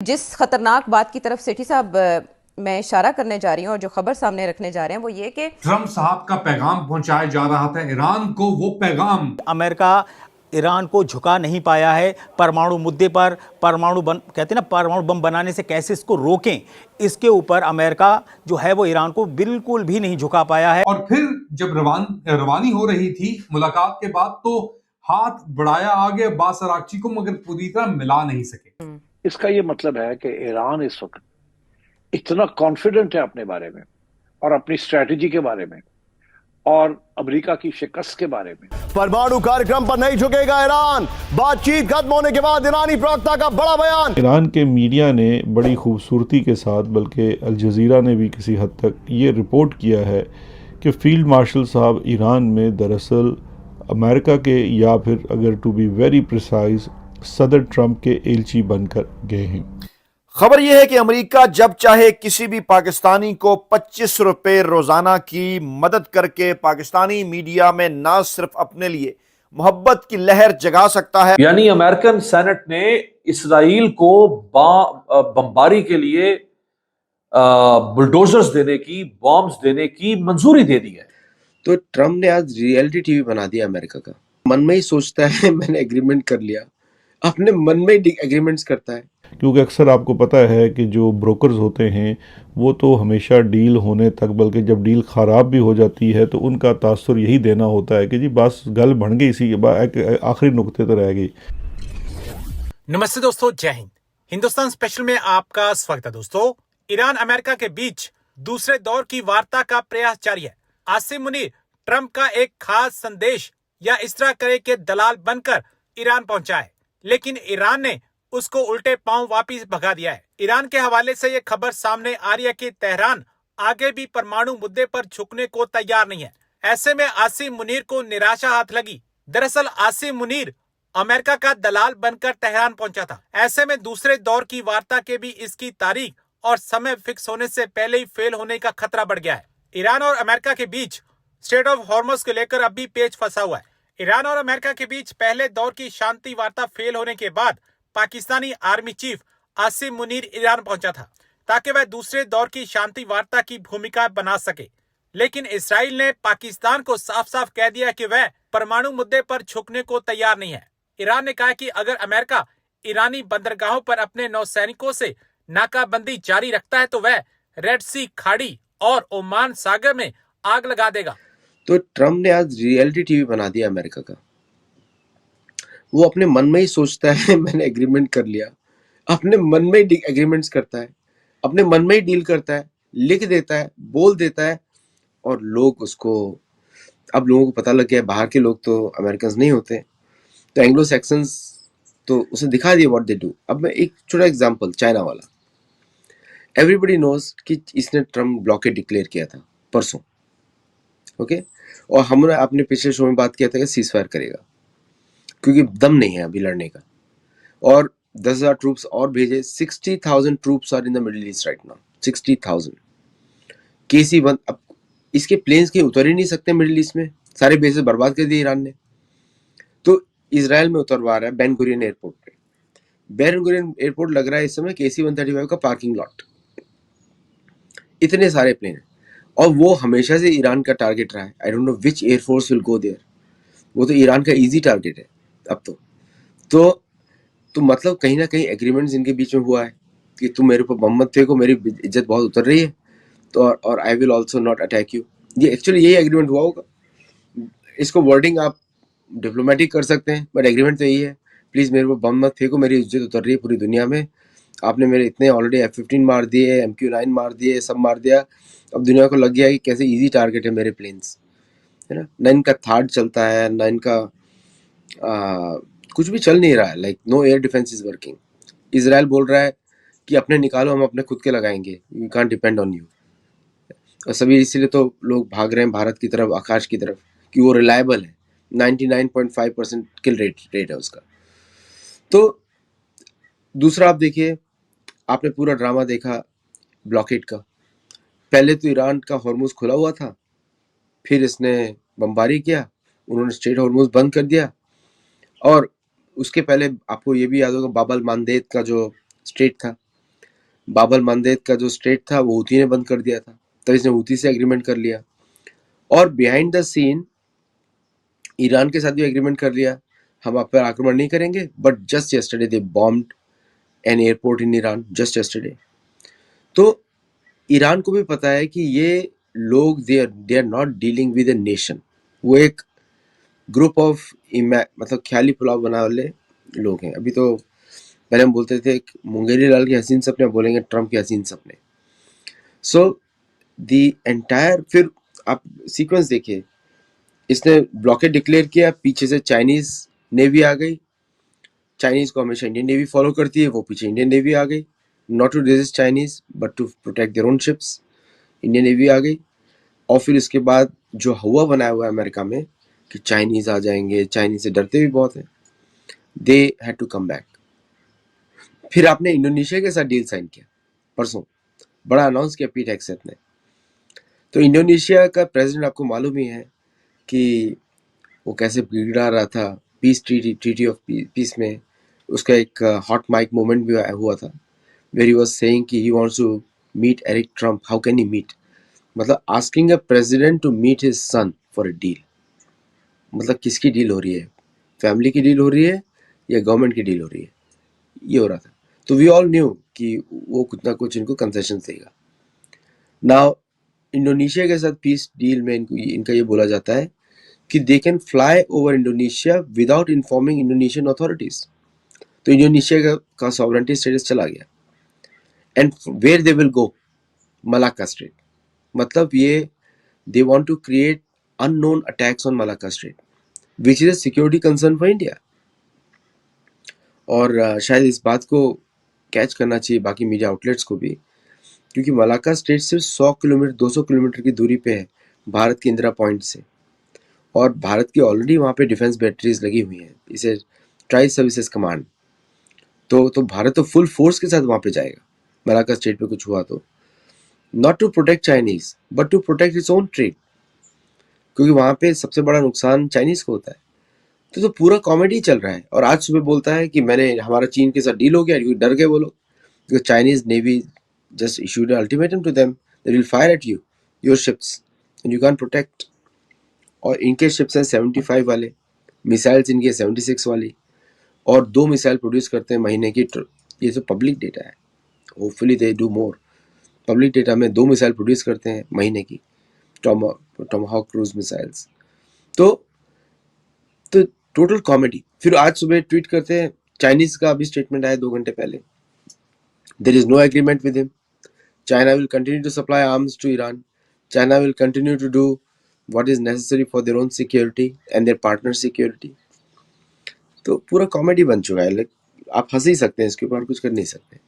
जिस खतरनाक बात की तरफ सेठी साहब मैं इशारा करने जा रही हूँ और जो खबर सामने रखने जा रहे हैं वो ये कि ट्रंप साहब का पैगाम पहुंचाया जा रहा था ईरान को। वो पैगाम अमेरिका ईरान को झुका नहीं पाया है। परमाणु मुद्दे पर कहते हैं ना, परमाणु बम बनाने से कैसे इसको रोकें, इसके ऊपर अमेरिका जो है वो ईरान को बिल्कुल भी नहीं झुका पाया है। और फिर जब रवानी हो रही थी मुलाकात के बाद तो हाथ बढ़ाया आगे अब्बास अरागची को, मगर पूरी तरह मिला नहीं सके। इसका ये मतलब है कि ईरान इस वक्त इतना कॉन्फिडेंट है अपने बारे में और अपनी स्ट्रेटजी के बारे में और अमेरिका की शिकस्त के बारे में। परमाणु कार्यक्रम पर नहीं झुकेगा ईरान, बातचीत खत्म होने के बाद ईरानी प्रवक्ता का बड़ा बयान। ईरान के मीडिया ने बड़ी खूबसूरती के साथ, बल्कि अल जज़ीरा ने भी किसी हद तक ये रिपोर्ट किया है कि फील्ड मार्शल साहब ईरान में दरअसल अमेरिका के, या फिर अगर टू बी वेरी प्रिसाइज, सदर ट्रंप के एलची बनकर गए हैं। खबर यह है कि अमेरिका जब चाहे किसी भी पाकिस्तानी को 25 रुपए रोजाना की मदद करके पाकिस्तानी मीडिया में ना सिर्फ अपने लिए मोहब्बत की लहर जगा सकता है। यानी अमेरिकन सेनेट ने इसराइल को बमबारी के लिए बुलडोजर्स देने की, बॉम्ब्स देने की मंजूरी दे दी है। तो ट्रम्प ने आज रियलिटी टीवी बना दिया अमेरिका का। मन में ही सोचता है मैंने एग्रीमेंट कर लिया, अपने मन में ही एग्रीमेंट्स करता है। क्योंकि अक्सर आपको पता है कि जो ब्रोकर्स होते हैं वो तो हमेशा डील होने तक, बल्कि जब डील ख़राब भी हो जाती है तो उनका तासुर यही देना होता है कि जी बस गल बन गई, इसी के बाद आखिरी नुक्ते तो रह गई। नमस्ते दोस्तों, जय हिंद। हिंदुस्तान स्पेशल में आपका स्वागत है। दोस्तों, ईरान अमेरिका के बीच दूसरे दौर की वार्ता का प्रयास जारी है। आसिम मुनीर ट्रंप का एक खास संदेश या इस तरह करे के दलाल बनकर ईरान पहुंचा है, लेकिन ईरान ने उसको उल्टे पांव वापस भगा दिया है। ईरान के हवाले से यह खबर सामने आ रही है कि तेहरान आगे भी परमाणु मुद्दे पर झुकने को तैयार नहीं है। ऐसे में आसिम मुनीर को निराशा हाथ लगी। दरअसल आसिम मुनीर अमेरिका का दलाल बनकर तेहरान पहुंचा था। ऐसे में दूसरे दौर की वार्ता के भी इसकी तारीख और समय फिक्स होने से पहले ही फेल होने का खतरा बढ़ गया है। ईरान और अमेरिका के बीच स्ट्रेट ऑफ हॉर्मुज को लेकर अब भी पेच फंसा हुआ है। ईरान और अमेरिका के बीच पहले दौर की शांति वार्ता फेल होने के बाद Pakistani army chief Asim Munir Iran पहुंचा था ताकि वह दूसरे दौर की शांति वार्ता की भूमिका बना सके। लेकिन इसराइल ने पाकिस्तान को साफ साफ कह दिया कि वह परमाणु मुद्दे पर झुकने को तैयार नहीं है। ईरान ने कहा कि अगर अमेरिका ईरानी बंदरगाहों पर अपने नौसैनिकों से नाकाबंदी जारी रखता है तो वह रेड सी खाड़ी और ओमान सागर में आग लगा देगा। तो ट्रम्प ने आज रियलिटी टीवी बना दिया अमेरिका का। वो अपने मन में ही सोचता है मैंने एग्रीमेंट कर लिया, अपने मन में ही एग्रीमेंट्स करता है, अपने मन में ही डील करता है, लिख देता है, बोल देता है, और लोग उसको, अब लोगों को पता लग गया है, बाहर के लोग तो अमेरिकन नहीं होते, तो एंग्लो सैक्सन्स तो उसे दिखा दिया व्हाट दे डू। अब मैं एक छोटा एग्जांपल, चाइना वाला, एवरीबडी नोज कि इसने ट्रम्प ब्लॉकेड डिक्लेयर किया था परसों, ओके, और हमने अपने पिछले शो में बात किया था कि सीज फायर करेगा क्योंकि दम नहीं है अभी लड़ने का, और 10,000 ट्रूप्स और भेजे। 60,000 troops are in the Middle East right now. 60,000 KC-1, अब इसके प्लेन्स के उतर ही नहीं सकते मिडिल ईस्ट में, सारे बेसेस बर्बाद कर दिए ईरान ने। तो इसराइल में उतरवा रहा है बेन गुरियन एयरपोर्ट पे। बेन गुरियन एयरपोर्ट लग रहा है इस समय KC-135 का पार्किंग लॉट, इतने सारे प्लेन, और वो हमेशा से ईरान का टारगेट रहा है। I don't know which air force will go there, वो तो ईरान का इजी टारगेट है अब तो मतलब कहीं ना कहीं एग्रीमेंट्स इनके बीच में हुआ है कि तुम मेरे ऊपर बम मत फेंको, मेरी इज्जत बहुत उतर रही है, तो और I will also not attack you. ये एक्चुअली यही एग्रीमेंट हुआ होगा। इसको वर्डिंग आप डिप्लोमेटिक कर सकते हैं, बट एग्रीमेंट तो यही है, प्लीज़ मेरे ऊपर बम मत फेंको, मेरी इज्जत उतर रही है पूरी दुनिया में, आपने मेरे इतने ऑलरेडी F-15 मार दिए, MQ-9 मार दिए, सब मार दिया, अब दुनिया को लग गया कि कैसे ईजी टारगेट है मेरे प्लेन्स, है ना। ना इनका थार्ड चलता है, ना इनका कुछ भी चल नहीं रहा है, like no air defence is working. Israel बोल रहा है कि अपने निकालो, हम अपने खुद के लगाएंगे, we can't depend on you. और सभी इसीलिए तो लोग भाग रहे हैं भारत की तरफ, आकाश की तरफ, कि वो रिलायबल है। 99.5% किल रेट है उसका। तो दूसरा आप देखिए, आपने पूरा ड्रामा देखा ब्लॉकेड का। पहले तो ईरान का हॉर्मुज खुला हुआ था, फिर इसने बमबारी किया, उन्होंने स्ट्रेट हॉर्मुज बंद कर दिया, और उसके पहले आपको ये भी याद होगा बाब अल मांदेब का जो स्ट्रेट था, बाबल मंदेब का जो स्ट्रेट था वो हूथी ने बंद कर दिया था, तब इसने हूथी से एग्रीमेंट कर लिया। और बिहाइंड द सीन ईरान के साथ भी एग्रीमेंट कर लिया, हम आप पर आक्रमण नहीं करेंगे, but just yesterday they bombed an airport in Iran, just yesterday. तो ईरान को भी पता है कि ये लोग they are not dealing with a nation, वो एक ग्रुप ऑफ मतलब ख्याली पुलाव बना वाले लोग हैं। अभी तो पहले हम बोलते थे मुंगेरी लाल के हसीन सपने, बोलेंगे ट्रम्प के हसीन सपने। सो दी एंटायर, फिर आप सीक्वेंस देखिए, इसने ब्लॉकेड डिक्लेयर किया, पीछे से चाइनीज नेवी आ गई, चाइनीज को हमेशा इंडियन नेवी फॉलो करती है, वो पीछे इंडियन नेवी आ गई, not to resist Chinese but to protect their own ships, Indian navy आ गई। और फिर इसके बाद जो हुआ बनाया हुआ है अमेरिका में कि चाइनीज आ जाएंगे, चाइनीज से डरते भी बहुत हैं, they had to come back. फिर आपने इंडोनेशिया के साथ डील साइन किया परसों, बड़ा अनाउंस किया पीट हेगसेथ ने। तो इंडोनेशिया का प्रेसिडेंट आपको मालूम ही है कि वो कैसे बिगड़ा रहा था पीस ट्रीटी ऑफ पीस में। उसका एक हॉट माइक मोमेंट भी हुआ था, वेर ही वाज सेइंग कि he wants to meet Eric Trump, how can he meet, मतलब asking a president to meet his son for a deal. मतलब किसकी डील हो रही है, फैमिली की डील हो रही है या गवर्नमेंट की डील हो रही है, ये हो रहा था। तो वी ऑल न्यू कि वो कुछ ना कुछ इनको कंसेशन देगा। नाउ इंडोनेशिया के साथ पीस डील में इनका ये बोला जाता है कि they can fly over Indonesia without informing Indonesian authorities. तो इंडोनेशिया का सॉवरेंटी स्टेटस चला गया। And where they will go, Malacca strait, मतलब ये they want to create unknown attacks on Malacca strait which is a security concern for India. और शायद इस बात को कैच करना चाहिए बाकी मीडिया आउटलेट्स को भी, क्योंकि मलाक्का स्ट्रेट सिर्फ 100 किलोमीटर 200 किलोमीटर की दूरी पे है भारत के इंदिरा पॉइंट से, और भारत की ऑलरेडी वहाँ पे डिफेंस बैटरीज लगी हुई हैं, इसे ट्राई सर्विसेज कमांड। तो भारत तो फुल फोर्स के साथ वहाँ पे जाएगा मलाक्का स्ट्रेट पे कुछ हुआ तो, not to protect Chinese but to protect its own trade, क्योंकि वहाँ पे सबसे बड़ा नुकसान चाइनीज को होता है। तो पूरा कॉमेडी चल रहा है। और आज सुबह बोलता है कि हमारा चीन के साथ डील हो गया, क्योंकि डर गए वो लोग, because Chinese Navy just issued an ultimatum to them, they will fire at you, your ships, and you can't protect. और इनके शिप्स हैं 75 वाले, मिसाइल्स इनके 76 वाली, और 2 मिसाइल प्रोड्यूस करते हैं महीने की। ये तो पब्लिक डेटा है, hopefully they do more. Public data में 2 मिसाइल प्रोड्यूस करते हैं महीने की, टॉमहाक क्रूज मिसाइल्स। तो टोटल कॉमेडी। फिर आज सुबह ट्वीट करते हैं, चाइनीज का अभी स्टेटमेंट आया 2 घंटे पहले, there is no agreement with him. China will continue to supply arms to Iran. China will continue to do what is necessary for their own security and their partner security. तो पूरा comedy बन चुका है, आप हंस ही सकते हैं इसके ऊपर, कुछ कर नहीं सकते।